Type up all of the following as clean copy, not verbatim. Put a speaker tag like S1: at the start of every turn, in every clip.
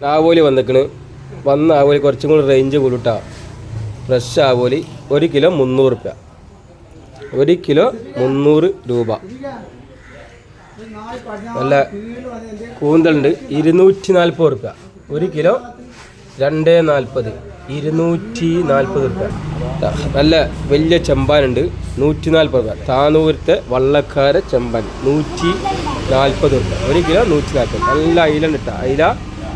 S1: ആവോലി വന്ന ആവോലി കുറച്ചും കൂടി റേഞ്ച് കൂടിട്ടാ. ഫ്രഷ് ആവോലി 1 കിലോ 300 റുപ്യ. 1 കിലോ 300 രൂപ. നല്ല കൂന്തലുണ്ട് 240 റുപ്യ. 1 കിലോ 240, 240 റുപ്യ. നല്ല വലിയ ചെമ്പാനുണ്ട് 140 റുപ്യ. താനൂരത്തെ വള്ളക്കാര ചെമ്പാൻ 140 റുപ്യ. 1 കിലോ 140. നല്ല അയിലുണ്ട് കേട്ടോ. അയില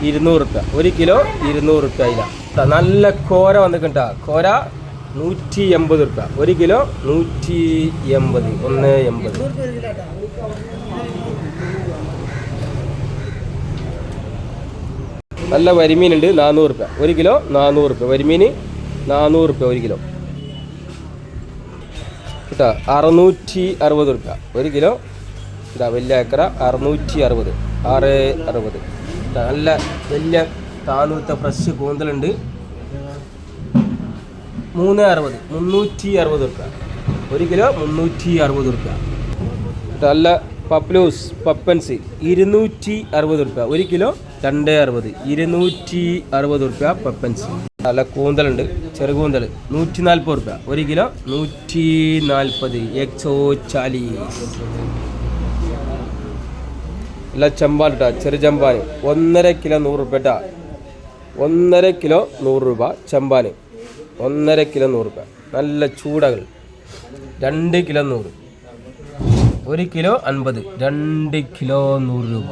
S1: 200 റുപ്യ. 1 കിലോ 200 റുപ്യ അയില. നല്ല കോര വന്നിട്ടാ. കോര 180 റുപ്യ. 1 കിലോ 180, 180. നല്ല വരിമീനുണ്ട് 400 റുപ്യ. 1 കിലോ 400 റുപ്യ. വരിമീന് 400 റുപ്യ 1 കിലോ കേട്ടോ. 660 റുപ്യ 1 കിലോ. ഇതാ വലിയ ഏക്കറ 660, 660. നല്ല വലിയ താനൂത്ത ഫ്രഷ് കൂന്തലുണ്ട് 360, 360 റുപ്യ. 1 കിലോ 360 റുപ്യ. നല്ല പപ്ലൂസ് പപ്പൻസ് 260 റുപ്യ. 1 കിലോ 260, 260 റുപ്യ പപ്പൻസ്. നല്ല കൂന്തലുണ്ട് ചെറുകൂന്തൽ 140 റുപ്യ. 1 കിലോ 140, 140. നല്ല ചെമ്പാൻ കേട്ടോ. ചെറു ചെമ്പാൻ 1.5 കിലോ 100 റുപ്യ കേട്ടോ. 1.5 കിലോ 100 രൂപ ചെമ്പാൻ. 1.5 കിലോ 100 റുപ്യ. നല്ല ചൂടകൾ 2 കിലോ 100. 1 കിലോ 50, 2 കിലോ 100 രൂപ.